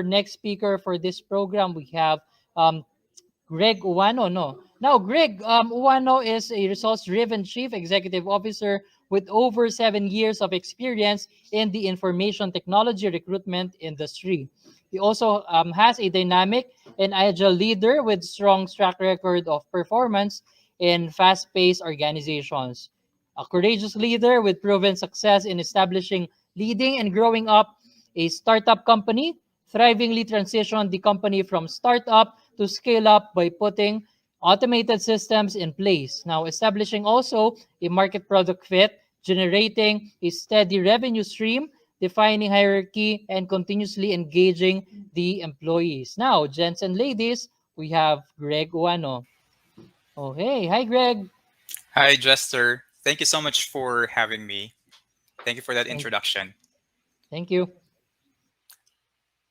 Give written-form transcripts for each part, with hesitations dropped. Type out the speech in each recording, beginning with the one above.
next speaker for this program, we have um, Greg Uwano. No. Now, Greg Uwano is a results-driven chief executive officer with over 7 years of experience in the information technology recruitment industry. He also has a dynamic and agile leader with strong track record of performance in fast-paced organizations. A courageous leader with proven success in establishing, leading, and growing up a startup company, thrivingly transitioned the company from startup to scale up by putting automated systems in place. Now, establishing also a market product fit, generating a steady revenue stream, defining hierarchy, and continuously engaging the employees. Now, gents and ladies, we have Greg Uano. Oh, hey. Hi, Greg. Hi, Jester. Thank you so much for having me. Thank you for that Thank, introduction. thank you.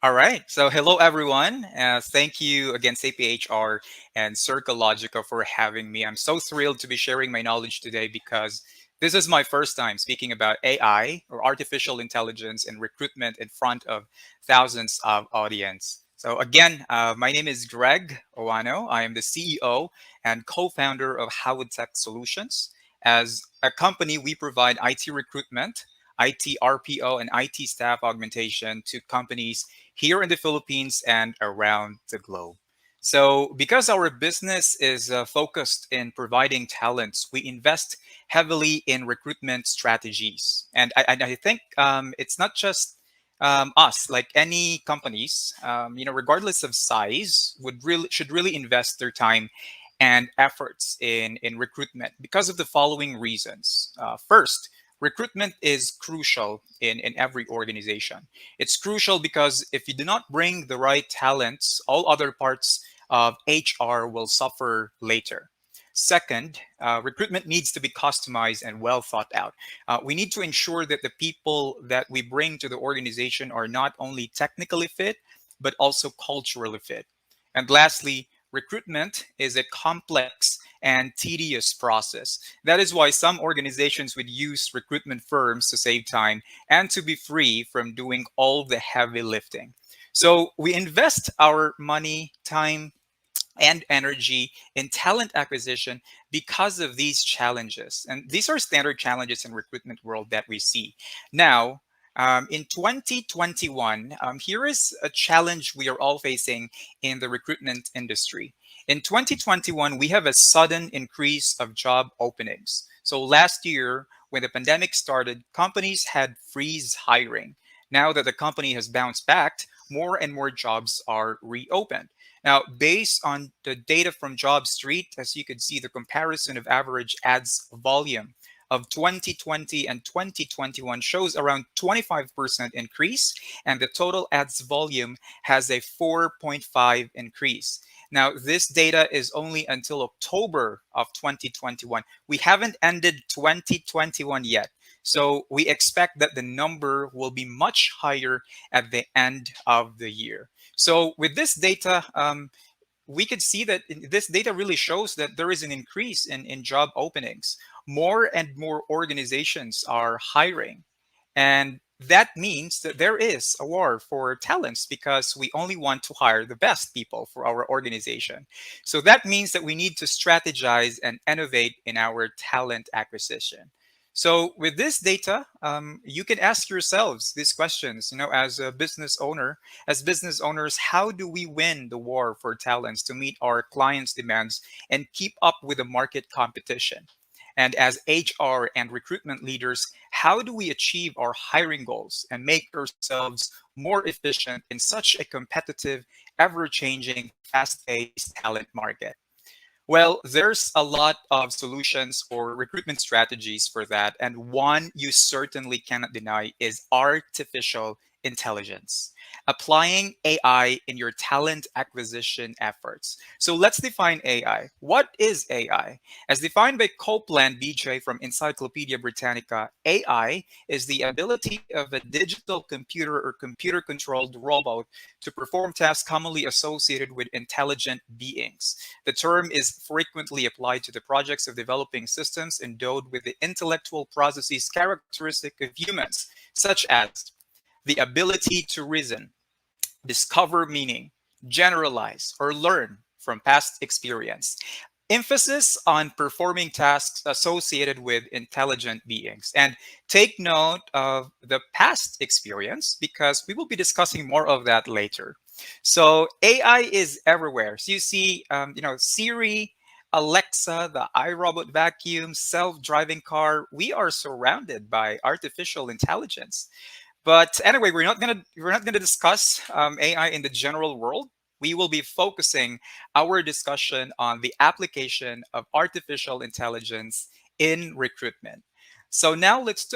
All right. So, hello, everyone. Thank you again, CPHR and Circle Logica, for having me. I'm so thrilled to be sharing my knowledge today because this is my first time speaking about AI or artificial intelligence and recruitment in front of thousands of audience. So, again, my name is Greg Owano. I am the CEO and co founder of Howard Tech Solutions. As a company, we provide IT recruitment, IT RPO, and IT staff augmentation to companies here in the Philippines and around the globe. So, because our business is focused in providing talents, we invest heavily in recruitment strategies. And I think it's not just us, like any companies, regardless of size, should really invest their time and efforts in recruitment because of the following reasons. First, recruitment is crucial in every organization. It's crucial because if you do not bring the right talents, all other parts of HR will suffer later. Second, recruitment needs to be customized and well thought out. We need to ensure that the people that we bring to the organization are not only technically fit, but also culturally fit. And lastly, recruitment is a complex and tedious process. That is why some organizations would use recruitment firms to save time and to be free from doing all the heavy lifting. So we invest our money, time, and energy in talent acquisition because of these challenges. And these are standard challenges in recruitment world that we see. Now, in 2021, here is a challenge we are all facing in the recruitment industry. In 2021, we have a sudden increase of job openings. So last year, when the pandemic started, companies had freeze hiring. Now that the company has bounced back, more and more jobs are reopened. Now, based on the data from JobStreet, as you can see, the comparison of average ads volume of 2020 and 2021 shows around 25% increase, and the total ads volume has a 4.5 increase. Now, this data is only until October of 2021. We haven't ended 2021 yet. So we expect that the number will be much higher at the end of the year. So with this data, we could see that this data really shows that there is an increase in job openings. More and more organizations are hiring. And that means that there is a war for talents because we only want to hire the best people for our organization. So that means that we need to strategize and innovate in our talent acquisition. So with this data, you can ask yourselves these questions. As a business owner, as business owners, how do we win the war for talents to meet our clients' demands and keep up with the market competition? And as HR and recruitment leaders, how do we achieve our hiring goals and make ourselves more efficient in such a competitive, ever-changing, fast-paced talent market? Well, there's a lot of solutions or recruitment strategies for that. And one you certainly cannot deny is artificial intelligence, applying AI in your talent acquisition efforts. So let's define AI. What is AI? As defined by Copeland BJ from Encyclopedia Britannica, AI is the ability of a digital computer or computer controlled robot to perform tasks commonly associated with intelligent beings. The term is frequently applied to the projects of developing systems endowed with the intellectual processes characteristic of humans, such as the ability to reason, discover meaning, generalize, or learn from past experience. Emphasis on performing tasks associated with intelligent beings. And take note of the past experience because we will be discussing more of that later. So AI is everywhere. So you see, Siri, Alexa, the iRobot vacuum, self-driving car. We are surrounded by artificial intelligence. But anyway, we're not gonna discuss AI in the general world. We will be focusing our discussion on the application of artificial intelligence in recruitment. So now let's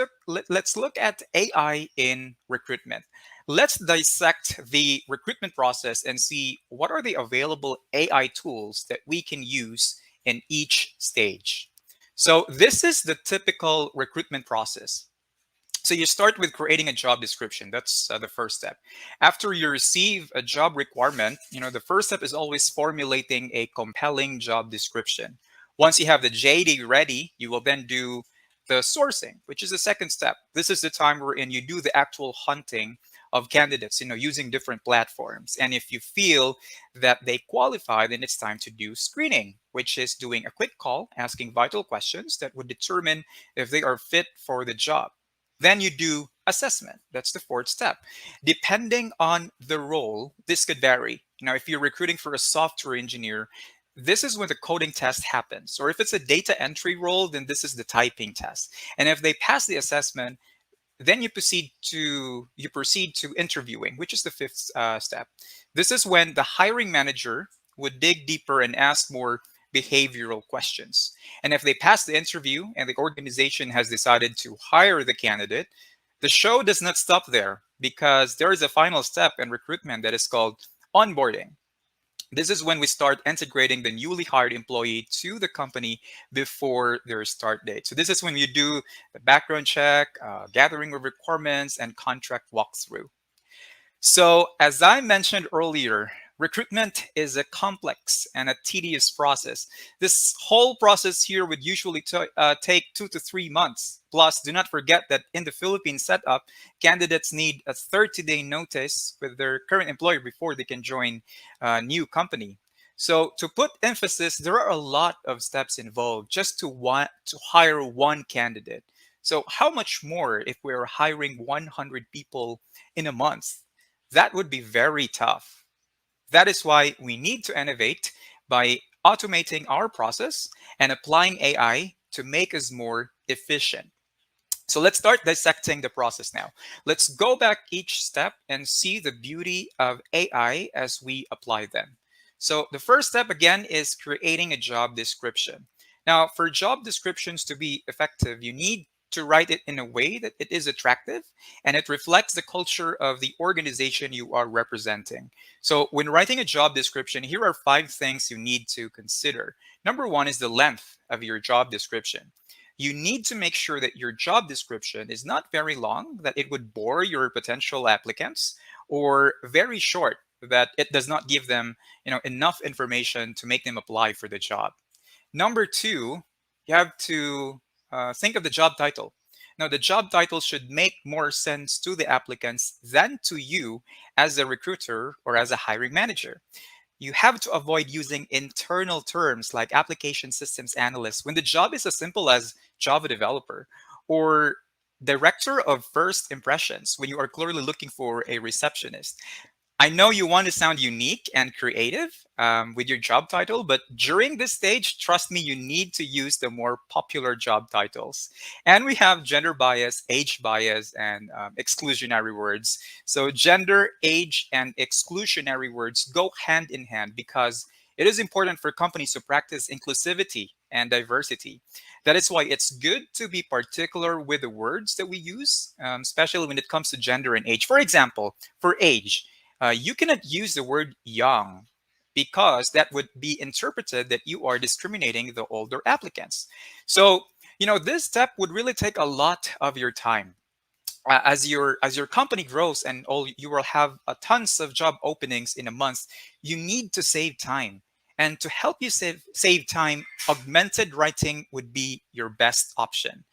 look at AI in recruitment. Let's dissect the recruitment process and see what are the available AI tools that we can use in each stage. So this is the typical recruitment process. So you start with creating a job description. That's the first step. After you receive a job requirement, the first step is always formulating a compelling job description. Once you have the JD ready, you will then do the sourcing, which is the second step. This is the time wherein you do the actual hunting of candidates, using different platforms. And if you feel that they qualify, then it's time to do screening, which is doing a quick call, asking vital questions that would determine if they are fit for the job. Then you do assessment. That's the fourth step. Depending on the role, this could vary. Now, if you're recruiting for a software engineer, this is when the coding test happens. Or if it's a data entry role, then this is the typing test. And if they pass the assessment, then you proceed to interviewing, which is the fifth step. This is when the hiring manager would dig deeper and ask more behavioral questions. And if they pass the interview and the organization has decided to hire the candidate, the show does not stop there because there is a final step in recruitment that is called onboarding. This is when we start integrating the newly hired employee to the company before their start date. So this is when you do the background check, gathering of requirements, and contract walkthrough. So, as I mentioned earlier, recruitment is a complex and a tedious process. This whole process here would usually take 2 to 3 months. Plus, do not forget that in the Philippine setup, candidates need a 30-day notice with their current employer before they can join a new company. So, to put emphasis, there are a lot of steps involved just to hire one candidate. So, how much more if we're hiring 100 people in a month? That would be very tough. That is why we need to innovate by automating our process and applying AI to make us more efficient. So let's start dissecting the process now. Let's go back each step and see the beauty of AI as we apply them. So the first step again is creating a job description. Now, for job descriptions to be effective, you need to write it in a way that it is attractive and it reflects the culture of the organization you are representing. So, when writing a job description, here are 5 things you need to consider. Number one is the length of your job description. You need to make sure that your job description is not very long, that it would bore your potential applicants, or very short, that it does not give them, enough information to make them apply for the job. Number two, you have to think of the job title. Now, the job title should make more sense to the applicants than to you as a recruiter or as a hiring manager. You have to avoid using internal terms like application systems analyst when the job is as simple as Java developer, or director of first impressions when you are clearly looking for a receptionist. I know you want to sound unique and creative with your job title, but during this stage, trust me, you need to use the more popular job titles. And we have gender bias, age bias, and exclusionary words. So, gender, age, and exclusionary words go hand in hand because it is important for companies to practice inclusivity and diversity. That is why it's good to be particular with the words that we use, especially when it comes to gender and age. For example, for age, you cannot use the word young because that would be interpreted that you are discriminating the older applicants. So, this step would really take a lot of your time. As your company grows and all you will have tons of job openings in a month, you need to save time. And to help you save time, augmented writing would be your best option.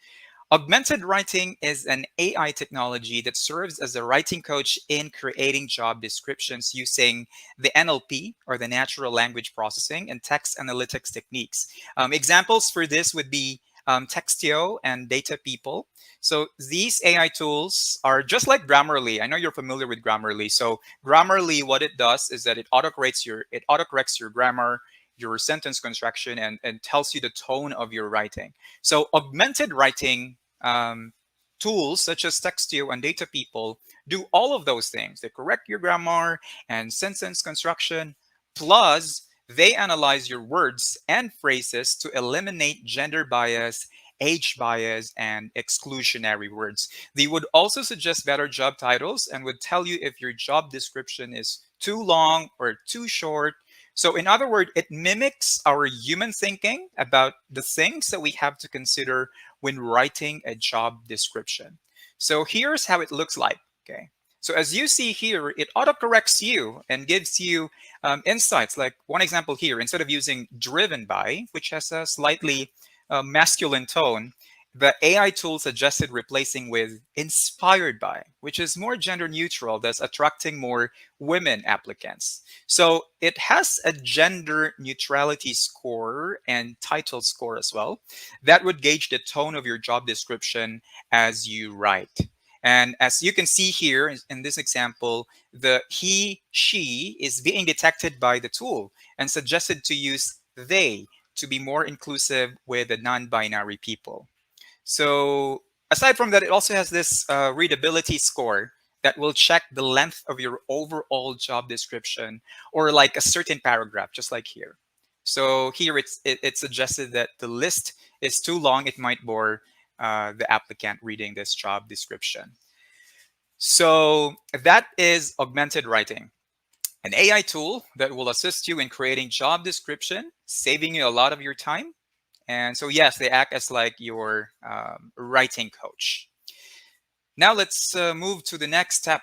Augmented writing is an AI technology that serves as a writing coach in creating job descriptions using the NLP, or the natural language processing, and text analytics techniques. Examples for this would be Textio and Data People. So these AI tools are just like Grammarly. I know you're familiar with Grammarly. So Grammarly, what it does is that it autocorrects your grammar, your sentence construction, and tells you the tone of your writing. So augmented writing tools such as Textio and Data People do all of those things. They correct your grammar and sentence construction, plus they analyze your words and phrases to eliminate gender bias, age bias, and exclusionary words. They would also suggest better job titles and would tell you if your job description is too long or too short. So, in other words, it mimics our human thinking about the things that we have to consider when writing a job description. So, here's how it looks like. Okay. So, as you see here, it autocorrects you and gives you insights. Like one example here, instead of using driven by, which has a slightly masculine tone, the AI tool suggested replacing with inspired by, which is more gender neutral, thus attracting more women applicants. So it has a gender neutrality score and title score as well that would gauge the tone of your job description as you write. And as you can see here in this example, the he, she is being detected by the tool and suggested to use they to be more inclusive with the non binary people. So aside from that, it also has this readability score that will check the length of your overall job description or like a certain paragraph, just like here. So here it suggested that the list is too long. It might bore the applicant reading this job description. So that is augmented writing, an AI tool that will assist you in creating job description, saving you a lot of your time. And so, yes, they act as like your writing coach. Now let's move to the next step,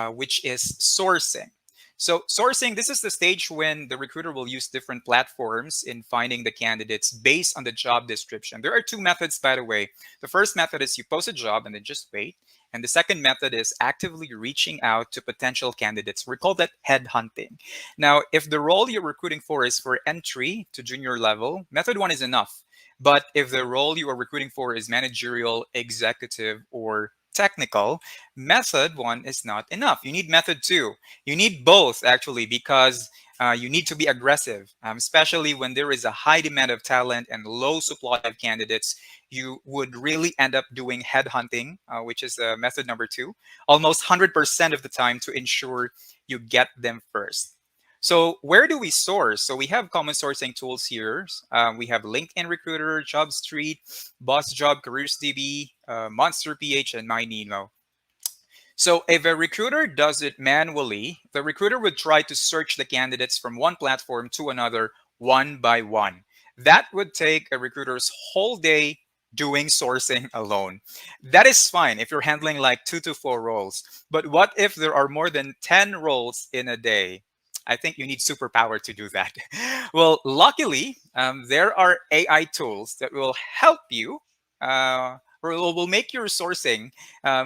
which is sourcing. So sourcing, this is the stage when the recruiter will use different platforms in finding the candidates based on the job description. There are two methods, by the way. The first method is you post a job and then just wait. And the second method is actively reaching out to potential candidates. We call that headhunting. Now, if the role you're recruiting for is for entry to junior level, method one is enough. But if the role you are recruiting for is managerial, executive, or technical, method one is not enough. You need method two. You need both, actually, because you need to be aggressive, especially when there is a high demand of talent and low supply of candidates. You would really end up doing headhunting, which is method number two, almost 100% of the time to ensure you get them first. So where do we source? So we have common sourcing tools here. We have LinkedIn Recruiter, JobStreet, BossJob, CareersDB, Monster PH, and MyNemo. So if a recruiter does it manually, the recruiter would try to search the candidates from one platform to another one by one. That would take a recruiter's whole day doing sourcing alone. That is fine if you're handling like 2 to 4 roles. But what if there are more than 10 roles in a day? I think you need superpower to do that. Well, luckily, there are AI tools that will help you, or will make your sourcing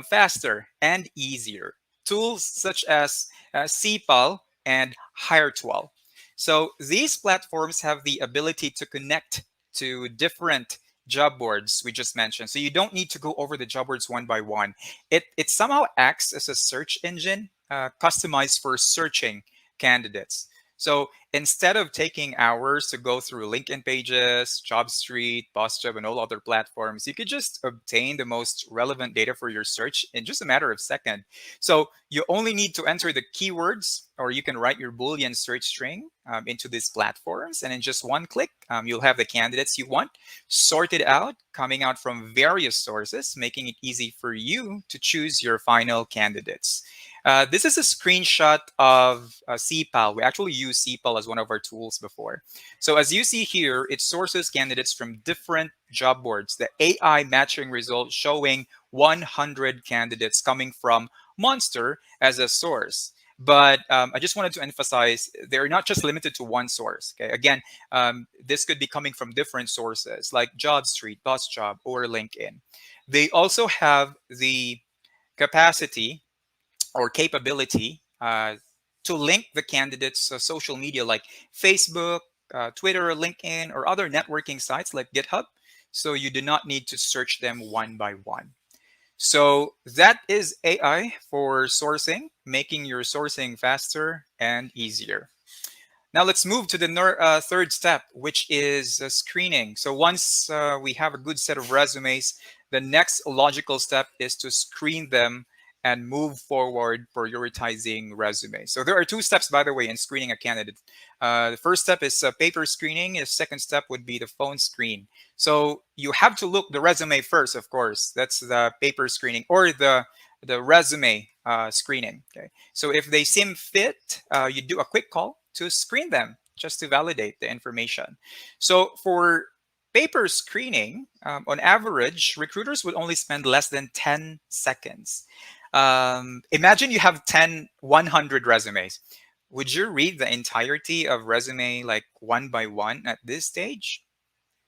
faster and easier. Tools such as CPAL and HireTwell. So these platforms have the ability to connect to different job boards we just mentioned. So you don't need to go over the job boards one by one. It somehow acts as a search engine customized for searching candidates. So instead of taking hours to go through LinkedIn pages, JobStreet, BossJob, and all other platforms, you could just obtain the most relevant data for your search in just a matter of seconds. So you only need to enter the keywords, or you can write your Boolean search string into these platforms. And in just one click, you'll have the candidates you want sorted out, coming out from various sources, making it easy for you to choose your final candidates. This is a screenshot of CPAL. We actually used CPAL as one of our tools before. So as you see here, it sources candidates from different job boards. The AI matching result showing 100 candidates coming from Monster as a source. But I just wanted to emphasize they're not just limited to one source. Okay, again, this could be coming from different sources like JobStreet, BossJob, or LinkedIn. They also have the capacity or capability to link the candidates' social media like Facebook, Twitter, LinkedIn, or other networking sites like GitHub. So you do not need to search them one by one. So that is AI for sourcing, making your sourcing faster and easier. Now let's move to the third step, which is screening. So once we have a good set of resumes, the next logical step is to screen them and move forward prioritizing resumes. So there are two steps, by the way, in screening a candidate. The first step is paper screening. The second step would be the phone screen. So you have to look the resume first, of course. That's the paper screening or the resume screening. Okay. So if they seem fit, you do a quick call to screen them just to validate the information. So for paper screening, on average, recruiters would only spend less than 10 seconds. Imagine you have 100 resumes. Would you read the entirety of resume like one by one at this stage?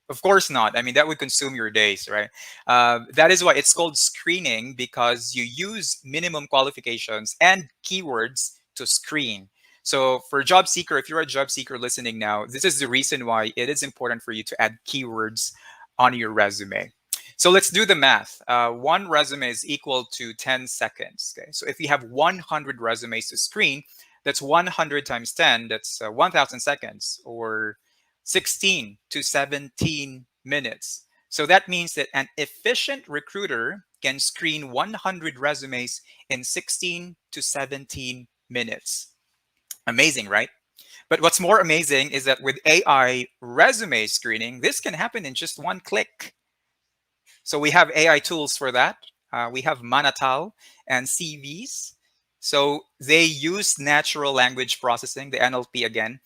Of course not. I mean, that would consume your days, right? That is why it's called screening, because you use minimum qualifications and keywords to screen. So for a job seeker, if you're a job seeker listening now, this is the reason why it is important for you to add keywords on your resume. So let's do the math. One resume is equal to 10 seconds. Okay. So if you have 100 resumes to screen, that's 100 times 10, that's 1,000 seconds, or 16 to 17 minutes. So that means that an efficient recruiter can screen 100 resumes in 16 to 17 minutes. Amazing, right? But what's more amazing is that with AI resume screening, this can happen in just one click. So we have AI tools for that. We have Manatal and CVs. So they use natural language processing, the NLP again,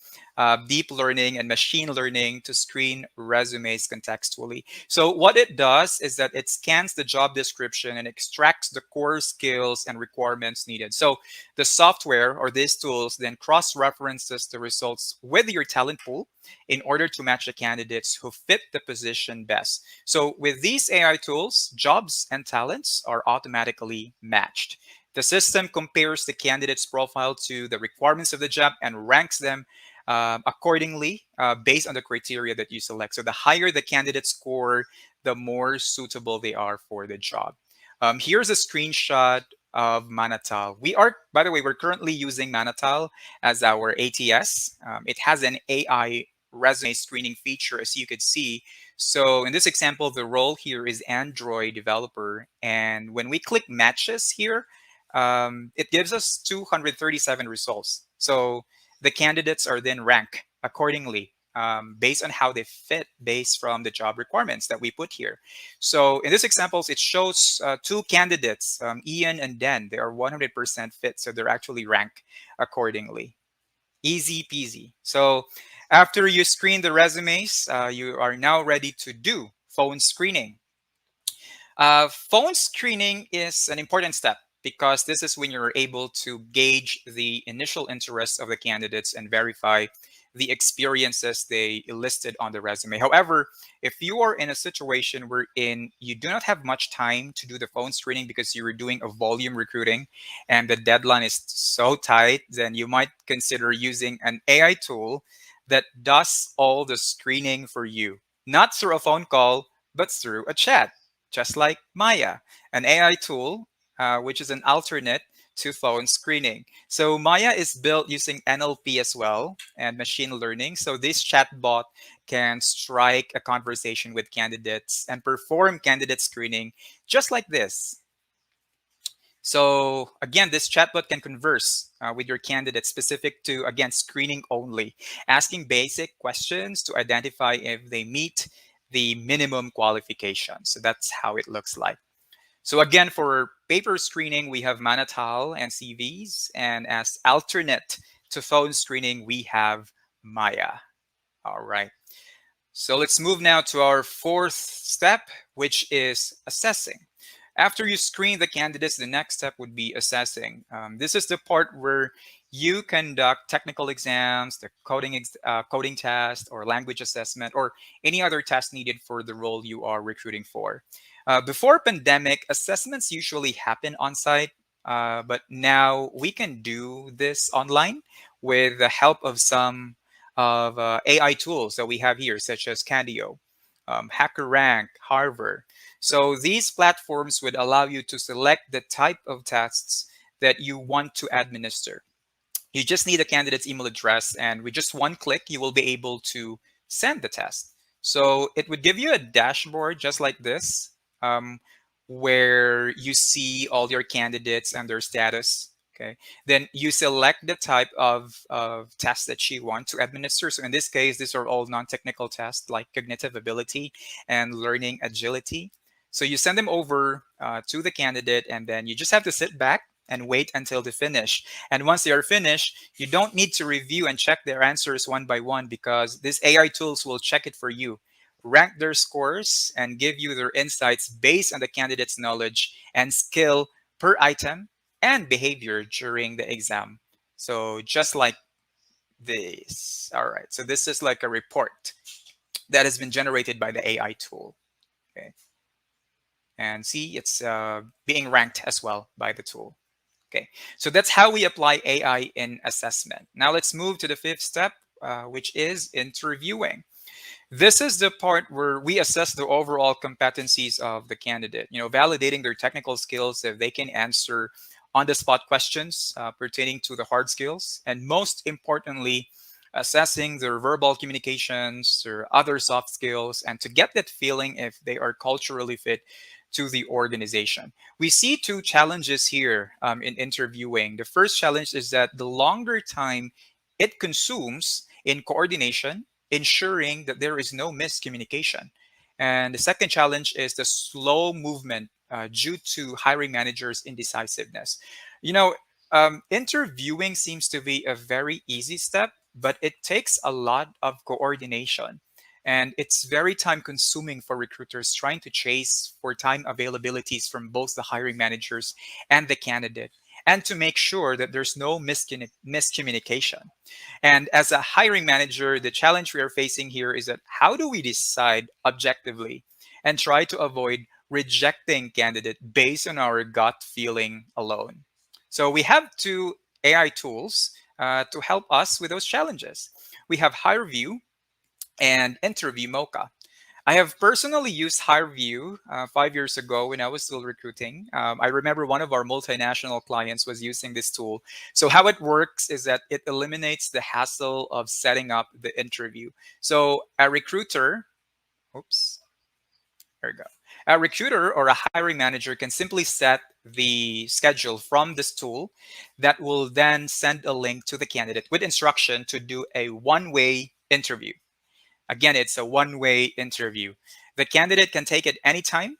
deep learning and machine learning to screen resumes contextually. So what it does is that it scans the job description and extracts the core skills and requirements needed. So the software or these tools then cross-references the results with your talent pool in order to match the candidates who fit the position best. So with these AI tools, jobs and talents are automatically matched. The system compares the candidate's profile to the requirements of the job and ranks them accordingly based on the criteria that you select. So the higher the candidate score, the more suitable they are for the job. Here's a screenshot of Manatal. We are, by the way, we're currently using Manatal as our ATS. It has an AI resume screening feature, as you could see. So in this example, the role here is Android developer. And when we click matches here, it gives us 237 results. So the candidates are then ranked accordingly based on how they fit based from the job requirements that we put here. So in this examples, it shows two candidates, Ian and Dan. They are 100% fit, so they're actually ranked accordingly. Easy peasy. So after you screen the resumes, you are now ready to do phone screening. Phone screening is an important step because this is when you're able to gauge the initial interest of the candidates and verify the experiences they listed on the resume. However, if you are in a situation wherein you do not have much time to do the phone screening because you're doing a volume recruiting and the deadline is so tight, then you might consider using an AI tool that does all the screening for you, not through a phone call, but through a chat, just like Maya, an AI tool, which is an alternate to phone screening. So Maya is built using NLP as well and machine learning. So this chatbot can strike a conversation with candidates and perform candidate screening just like this. So again, this chatbot can converse with your candidate specific to, again, screening only, asking basic questions to identify if they meet the minimum qualifications. So that's how it looks like. So again, for paper screening, we have Manatal and CVs. And as alternate to phone screening, we have Maya. All right. So let's move now to our fourth step, which is assessing. After you screen the candidates, the next step would be assessing. This is the part where you conduct technical exams, the coding test, or language assessment, or any other test needed for the role you are recruiting for. Before pandemic, assessments usually happen on site, but now we can do this online with the help of some of AI tools that we have here, such as Candio, HackerRank, Harvard. So these platforms would allow you to select the type of tests that you want to administer. You just need a candidate's email address, and with just one click, you will be able to send the test. So it would give you a dashboard just like this, um, where you see all your candidates and their status. Okay. Then you select the type of test that you want to administer. So in this case, these are all non-technical tests like cognitive ability and learning agility. So you send them over to the candidate, and then you just have to sit back and wait until they finish. And once they are finished, you don't need to review and check their answers one by one because these AI tools will check it for you, rank their scores, and give you their insights based on the candidate's knowledge and skill per item and behavior during the exam. So just like this. All right. So this is like a report that has been generated by the AI tool. Okay. And see, it's being ranked as well by the tool. Okay, so that's how we apply AI in assessment. Now let's move to the fifth step, which is interviewing. This is the part where we assess the overall competencies of the candidate, validating their technical skills if they can answer on the spot questions pertaining to the hard skills. And most importantly, assessing their verbal communications, their other soft skills, and to get that feeling if they are culturally fit to the organization. We see two challenges here in interviewing. The first challenge is that the longer time it consumes in coordination, ensuring that there is no miscommunication. And the second challenge is the slow movement due to hiring managers' indecisiveness. You know, interviewing seems to be a very easy step, but it takes a lot of coordination. And it's very time consuming for recruiters trying to chase for time availabilities from both the hiring managers and the candidate, and to make sure that there's no miscommunication. And as a hiring manager, the challenge we are facing here is that how do we decide objectively and try to avoid rejecting candidate based on our gut feeling alone? So we have two AI tools to help us with those challenges. We have HireView and Interview Mocha. I have personally used HireView 5 years ago when I was still recruiting. I remember one of our multinational clients was using this tool. So how it works is that it eliminates the hassle of setting up the interview. So a recruiter, oops, there we go. A recruiter or a hiring manager can simply set the schedule from this tool that will then send a link to the candidate with instruction to do a one-way interview. Again, it's a one-way interview. The candidate can take it anytime,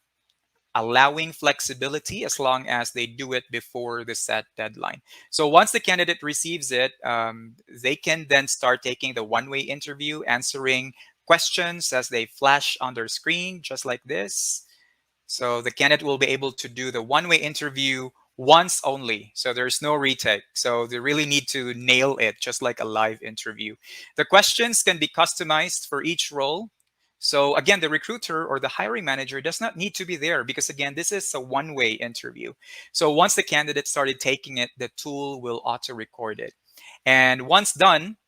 allowing flexibility as long as they do it before the set deadline. So once the candidate receives it, they can then start taking the one-way interview, answering questions as they flash on their screen, just like this. So the candidate will be able to do the one-way interview once only. So there's no retake. So they really need to nail it, just like a live interview. The questions can be customized for each role. So again, the recruiter or the hiring manager does not need to be there because again, this is a one-way interview. So once the candidate started taking it, the tool will auto-record it. And once done,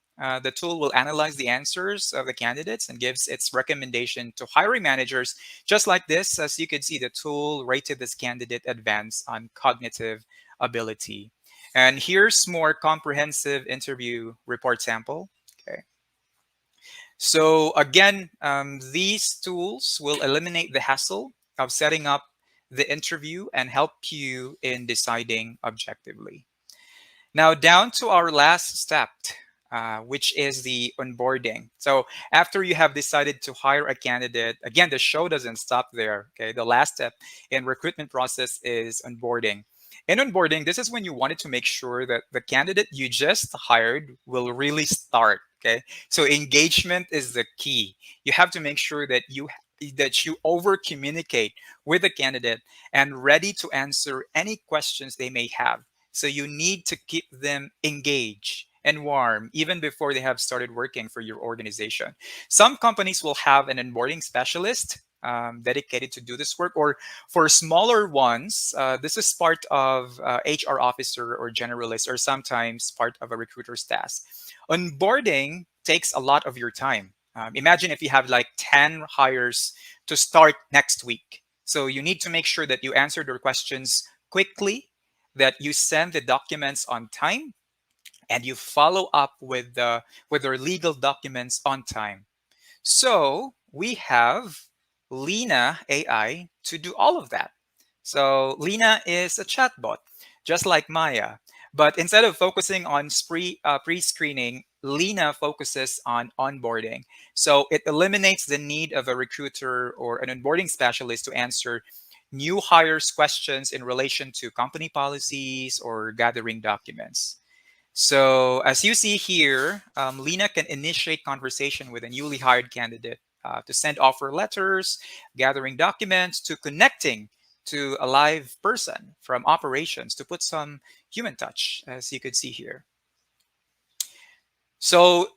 the tool will analyze the answers of the candidates and gives its recommendation to hiring managers. Just like this, as you can see, the tool rated this candidate advanced on cognitive ability. And here's more comprehensive interview report sample. Okay. So again, these tools will eliminate the hassle of setting up the interview and help you in deciding objectively. Now, down to our last step, which is the onboarding. So, after you have decided to hire a candidate, again, the show doesn't stop there. Okay, the last step in recruitment process is onboarding. In onboarding, this is when you wanted to make sure that the candidate you just hired will really start. Okay, so engagement is the key. You have to make sure that you over communicate with the candidate and ready to answer any questions they may have. So you need to keep them engaged and warm even before they have started working for your organization. Some companies will have an onboarding specialist dedicated to do this work. Or for smaller ones, this is part of HR officer or generalist, or sometimes part of a recruiter's task. Onboarding takes a lot of your time. Imagine if you have like 10 hires to start next week. So you need to make sure that you answer their questions quickly, that you send the documents on time, and you follow up with their legal documents on time. So we have Lena AI to do all of that. So Lena is a chatbot, just like Maya. But instead of focusing on pre-screening, Lena focuses on onboarding. So it eliminates the need of a recruiter or an onboarding specialist to answer new hires questions in relation to company policies or gathering documents. So as you see here, Lena can initiate conversation with a newly hired candidate to send offer letters, gathering documents, to connecting to a live person from operations to put some human touch, as you could see here. So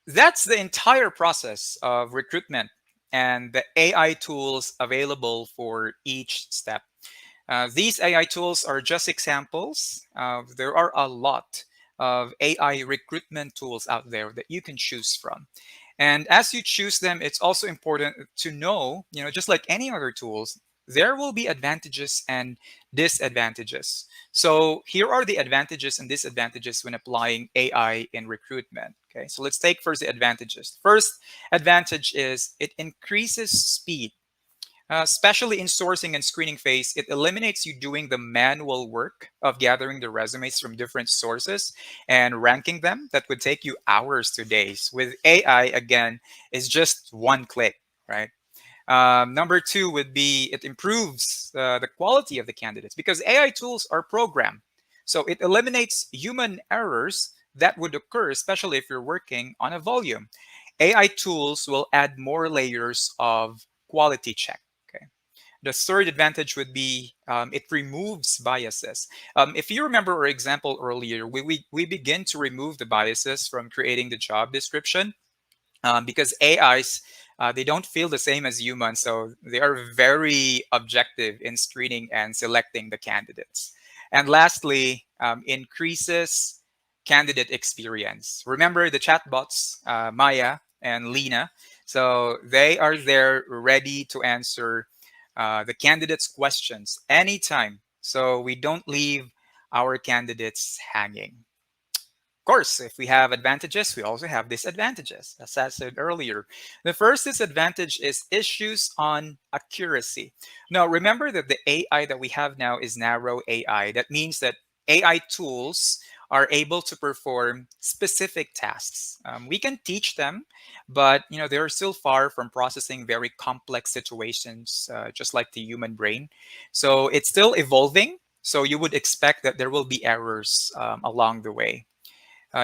that's the entire process of recruitment and the AI tools available for each step. These AI tools are just examples. There are a lot of AI recruitment tools out there that you can choose from. And as you choose them, it's also important to know, just like any other tools, there will be advantages and disadvantages. So here are the advantages and disadvantages when applying AI in recruitment. Okay, so let's take first the advantages. First advantage is it increases speed. Especially in sourcing and screening phase, it eliminates you doing the manual work of gathering the resumes from different sources and ranking them. That would take you hours to days. With AI, again, is just one click, right? Number two would be it improves the quality of the candidates because AI tools are programmed. So it eliminates human errors that would occur, especially if you're working on a volume. AI tools will add more layers of quality check. Okay. The third advantage would be it removes biases. If you remember our example earlier, we begin to remove the biases from creating the job description because AIs they don't feel the same as humans, so they are very objective in screening and selecting the candidates. And lastly, increases candidate experience. Remember the chatbots, Maya and Lena, so they are there ready to answer the candidates' questions anytime, so we don't leave our candidates hanging. Of course, if we have advantages, we also have disadvantages, as I said earlier. The first disadvantage is issues on accuracy. Now, remember that the AI that we have now is narrow AI. That means that AI tools are able to perform specific tasks. We can teach them, but they're still far from processing very complex situations, just like the human brain. So it's still evolving. So you would expect that there will be errors along the way.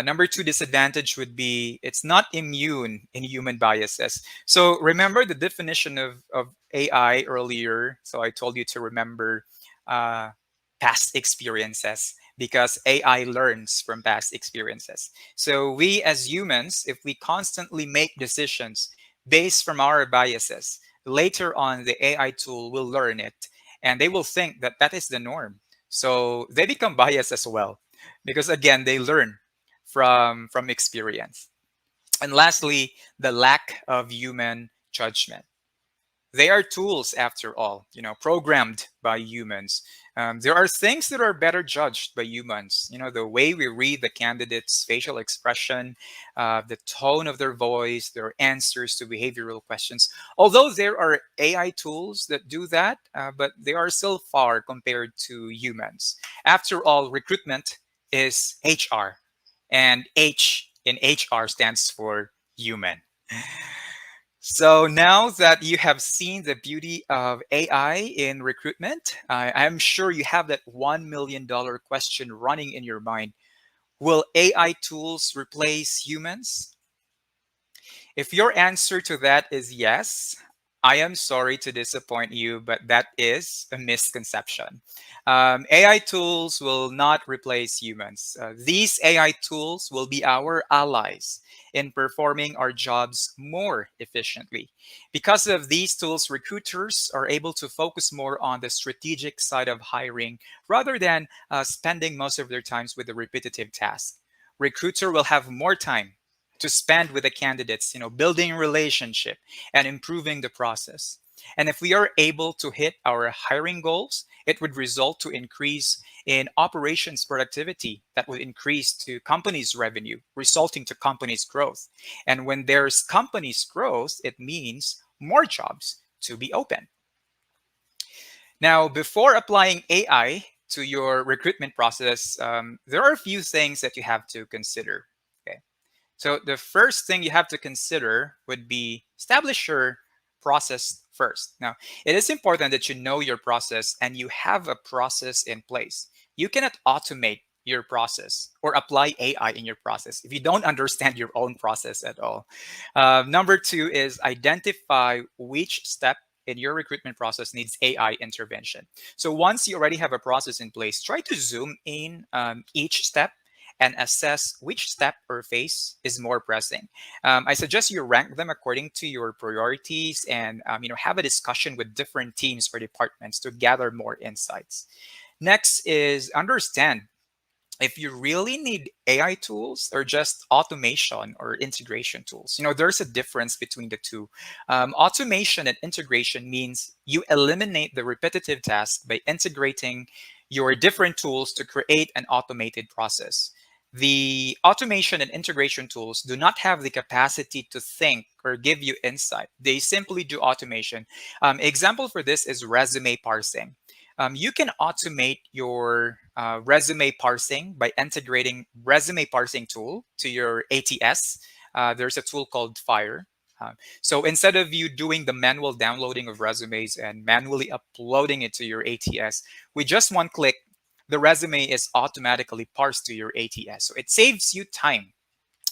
Number two disadvantage would be it's not immune in human biases. So remember the definition of AI earlier. So I told you to remember uh, past experiences because AI learns from past experiences. So we as humans, if we constantly make decisions based from our biases, later on the AI tool will learn it and they will think that that is the norm. So they become biased as well because again, they learn from experience. And lastly, the lack of human judgment. They are tools after all, programmed by humans. There are things that are better judged by humans. The way we read the candidate's facial expression, the tone of their voice, their answers to behavioral questions. Although there are AI tools that do that, but they are still far compared to humans. After all, recruitment is HR, and H in HR stands for human. So now that you have seen the beauty of AI in recruitment, I'm sure you have that $1 million question running in your mind. Will AI tools replace humans? If your answer to that is yes, I am sorry to disappoint you, but that is a misconception. AI tools will not replace humans. These AI tools will be our allies in performing our jobs more efficiently. Because of these tools, recruiters are able to focus more on the strategic side of hiring rather than spending most of their times with the repetitive tasks. Recruiter will have more time to spend with the candidates, building relationship and improving the process. And if we are able to hit our hiring goals, it would result to increase in operations productivity that would increase to companies' revenue, resulting to companies' growth. And when there's companies' growth, it means more jobs to be open. Now, before applying AI to your recruitment process, there are a few things that you have to consider. Okay. So the first thing you have to consider would be establish your process first. Now, it is important that you know your process and you have a process in place. You cannot automate your process or apply AI in your process if you don't understand your own process at all. Number two is identify which step in your recruitment process needs AI intervention. So once you already have a process in place, try to zoom in each step and assess which step or phase is more pressing. I suggest you rank them according to your priorities and have a discussion with different teams or departments to gather more insights. Next is understand if you really need AI tools or just automation or integration tools. There's a difference between the two. Automation and integration means you eliminate the repetitive task by integrating your different tools to create an automated process. The automation and integration tools do not have the capacity to think or give you insight. They simply do automation. Example for this is resume parsing. You can automate your resume parsing by integrating resume parsing tool to your ATS. There's a tool called Fire. So instead of you doing the manual downloading of resumes and manually uploading it to your ATS, with just one click, the resume is automatically parsed to your ATS. So it saves you time.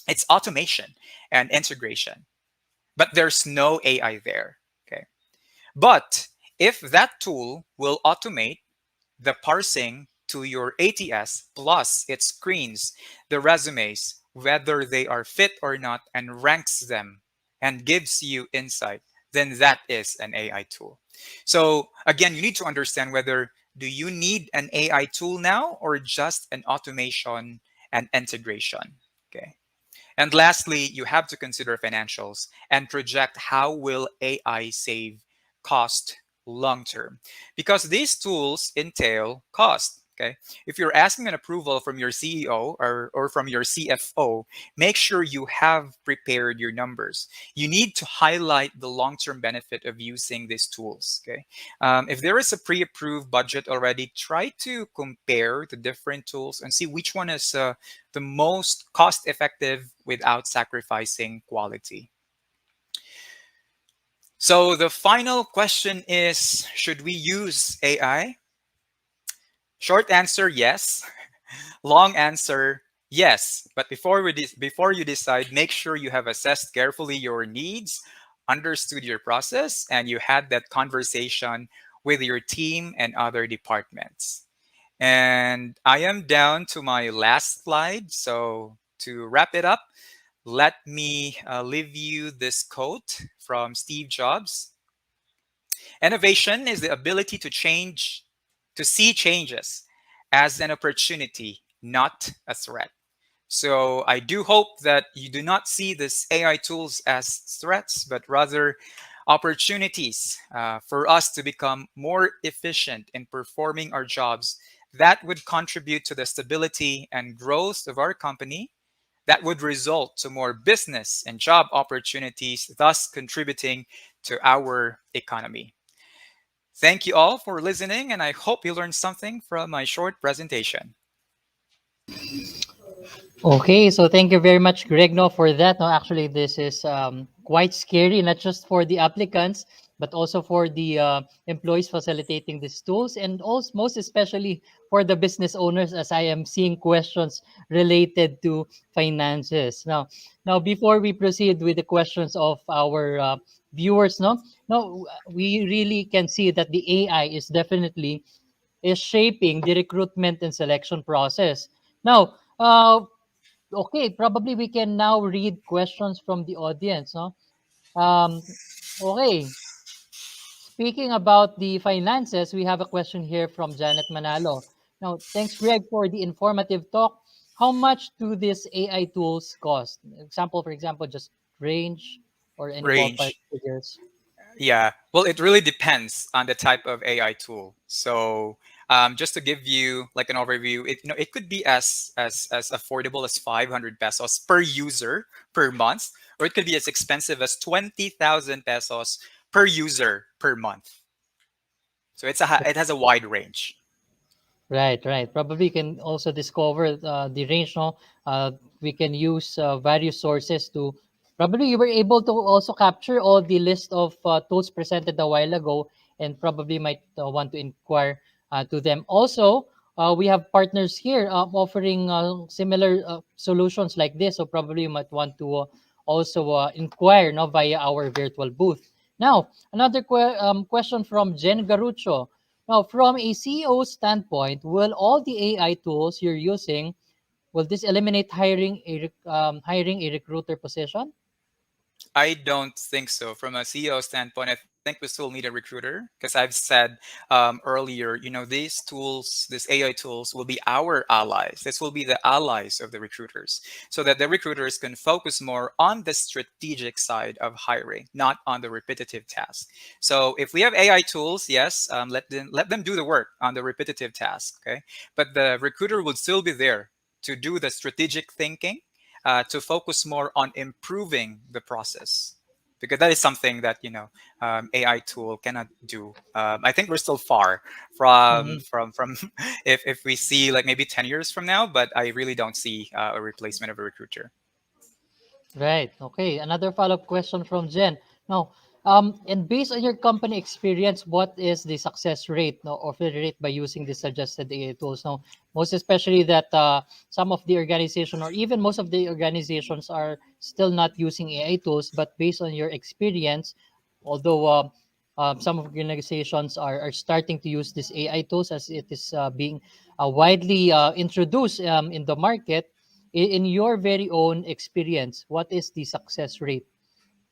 It's automation and integration, but there's no AI there. Okay. But if that tool will automate the parsing to your ATS plus it screens the resumes, whether they are fit or not, and ranks them and gives you insight, then that is an AI tool. So again, you need to understand whether do you need an AI tool now or just an automation and integration. Okay. And lastly, you have to consider financials and project how will AI save cost long term because these tools entail cost. Okay. If you're asking an approval from your CEO or from your CFO, make sure you have prepared your numbers. You need to highlight the long-term benefit of using these tools. Okay. If there is a pre-approved budget already, try to compare the different tools and see which one is the most cost effective without sacrificing quality. So the final question is, should we use AI? Short answer, yes. Long answer, yes. But before you decide, make sure you have assessed carefully your needs, understood your process, and you had that conversation with your team and other departments. And I am down to my last slide. So to wrap it up, let me leave you this quote from Steve Jobs. Innovation is the ability to change, to see changes as an opportunity, not a threat. So I do hope that you do not see these AI tools as threats, but rather opportunities for us to become more efficient in performing our jobs that would contribute to the stability and growth of our company, that would result to more business and job opportunities, thus contributing to our economy. Thank you all for listening, and I hope you learned something from my short presentation. Okay, so thank you very much, Greg, no, for that. No, actually, this is quite scary, not just for the applicants, but also for the employees facilitating these tools, and also most especially for the business owners, as I am seeing questions related to finances. Now before we proceed with the questions of our viewers, no, we really can see that the AI is shaping the recruitment and selection process. Now, okay, probably we can now read questions from the audience. No, okay. Speaking about the finances, we have a question here from Janet Manalo. Now, thanks, Greg, for the informative talk. How much do these AI tools cost? For example, just range or any ballpark Range. figures. Yeah. Well, it really depends on the type of AI tool. So, just to give you like an overview, it could be as affordable as 500 pesos per user per month, or it could be as expensive as 20,000 pesos per user per month. So it has a wide range. Right, right. Probably you can also discover the range. No, we can use various sources to. Probably you were able to also capture all the list of tools presented a while ago, and probably might want to inquire to them. Also, we have partners here offering similar solutions like this. So probably you might want to also inquire, no, via our virtual booth. Now, another question from Jen Garucho. Now, from a CEO standpoint, will all the AI tools you're using, will this eliminate hiring a recruiter position? I don't think so. From a CEO standpoint, I think we still need a recruiter because I've said earlier, these tools, these AI tools will be our allies. This will be the allies of the recruiters so that the recruiters can focus more on the strategic side of hiring, not on the repetitive task. So if we have AI tools, yes, let them do the work on the repetitive task, okay? But the recruiter will still be there to do the strategic thinking, to focus more on improving the process, because that is something that AI tool cannot do. I think we're still far from Mhm. from if we see like maybe 10 years from now, but I really don't see a replacement of a recruiter. Right. Okay. Another follow-up question from Jen. Now, and based on your company experience, what is the success rate, no, or failure rate by using the suggested AI tools? Now, most especially that some of the organization or even most of the organizations are still not using AI tools, but based on your experience, although some of organizations are starting to use these AI tools as it is being widely introduced in the market, in your very own experience, what is the success rate?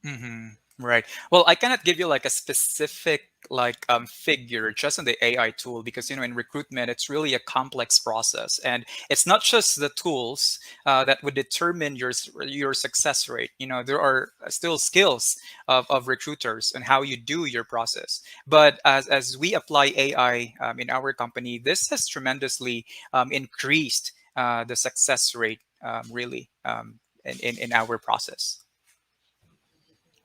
Hmm. Right. Well, I cannot give you like a specific like figure just on the AI tool, because in recruitment it's really a complex process, and it's not just the tools that would determine your success rate. There are still skills of recruiters and how you do your process. But as we apply AI in our company, this has tremendously increased the success rate, really, in our process.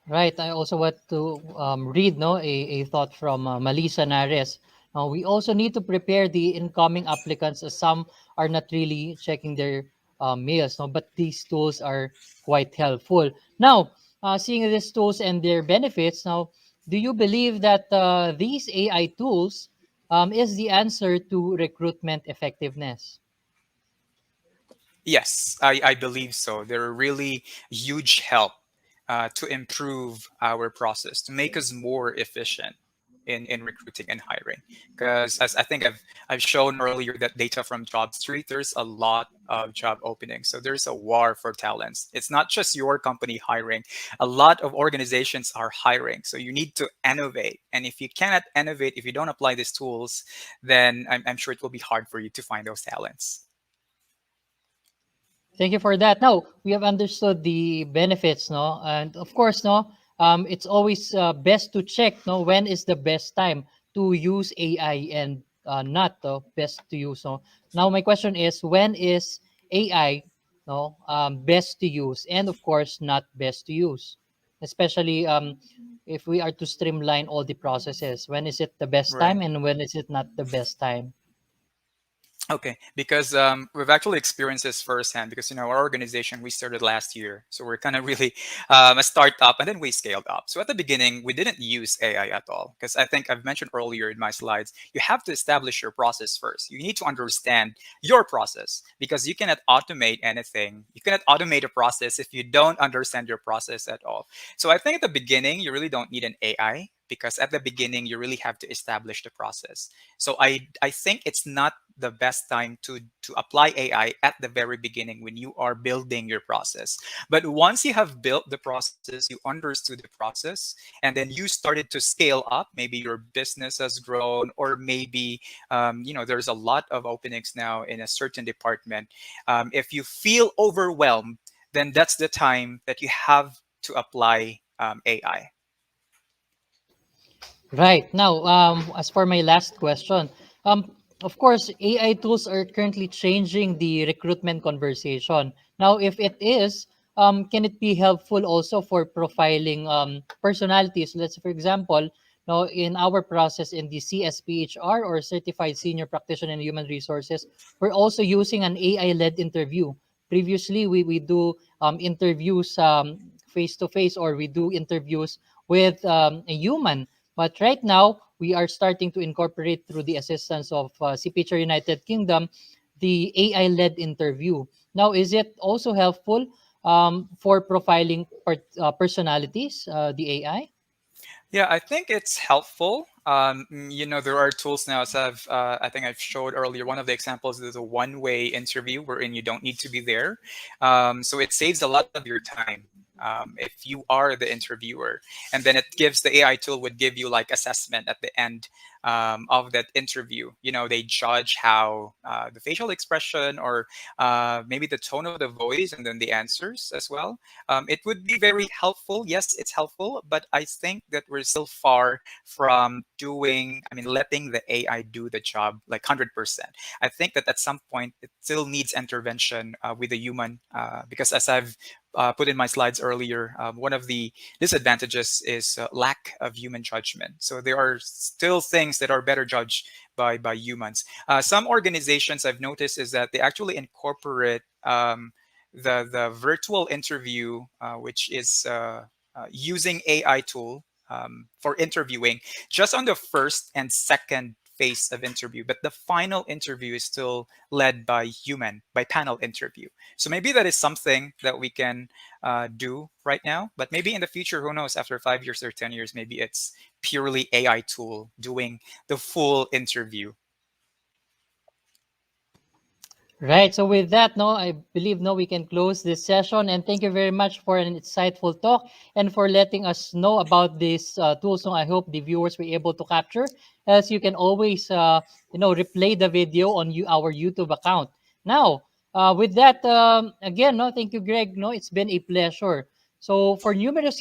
Right. I also want to read a thought from Melissa Nares. We also need to prepare the incoming applicants, as some are not really checking their mails. No, but these tools are quite helpful. Now, seeing these tools and their benefits, now, do you believe that these AI tools is the answer to recruitment effectiveness? Yes, I believe so. They're really huge help to improve our process, to make us more efficient in recruiting and hiring. Because as I think I've shown earlier that data from Job Street, there's a lot of job openings. So there's a war for talents. It's not just your company hiring. A lot of organizations are hiring. So you need to innovate. And if you cannot innovate, if you don't apply these tools, then I'm sure it will be hard for you to find those talents. Thank you for that. Now we have understood the benefits, no, and of course, no, it's always best to check, no, when is the best time to use AI and not best to use. No, now my question is, when is AI, no, best to use, and of course, not best to use, especially if we are to streamline all the processes. When is it the best Right. time, and when is it not the best time? Okay, because we've actually experienced this firsthand. Because our organization, we started last year, so we're kind of really a startup, and then we scaled up. So at the beginning, we didn't use AI at all, because I think I've mentioned earlier in my slides, you have to establish your process first. You need to understand your process, because you cannot automate anything. You cannot automate a process if you don't understand your process at all. So I think at the beginning, you really don't need an AI, because at the beginning, you really have to establish the process. So I think it's not the best time to apply AI at the very beginning when you are building your process. But once you have built the process, you understood the process, and then you started to scale up. Maybe your business has grown, or maybe there's a lot of openings now in a certain department. If you feel overwhelmed, then that's the time that you have to apply AI. Right. Now, as for my last question, of course, AI tools are currently changing the recruitment conversation. Now, if it is, can it be helpful also for profiling personalities? Let's, for example, now in our process in the CSPHR, or Certified Senior Practitioner in Human Resources, we're also using an AI-led interview. Previously, we do interviews face to face, or we do interviews with a human, but right now, we are starting to incorporate, through the assistance of CPHR United Kingdom, the AI-led interview. Now, is it also helpful for profiling personalities, the AI? Yeah, I think it's helpful. There are tools now, as I think I've showed earlier. One of the examples is a one-way interview wherein you don't need to be there. So it saves a lot of your time if you are the interviewer. And then it gives the AI tool would give you like assessment at the end of that interview. They judge how the facial expression, or maybe the tone of the voice, and then the answers as well. It would be very helpful. Yes, it's helpful, but I think that we're still far from letting the AI do the job like 100%. I think that at some point it still needs intervention with a human, because as I've put in my slides earlier, one of the disadvantages is lack of human judgment. So there are still things that are better judged by humans. Some organizations I've noticed is that they actually incorporate the virtual interview, which is using AI tool for interviewing just on the first and second phase of interview, but the final interview is still led by human, by panel interview. So maybe that is something that we can do right now, but maybe in the future, who knows, after 5 years or 10 years, maybe it's purely AI tool doing the full interview. Right. So with that, no, I believe no, we can close this session. And thank you very much for an insightful talk and for letting us know about these tools. So I hope the viewers were able to capture. As you can always, replay the video on our YouTube account. Now, with that, again, no, thank you, Greg. No, it's been a pleasure. So for numerous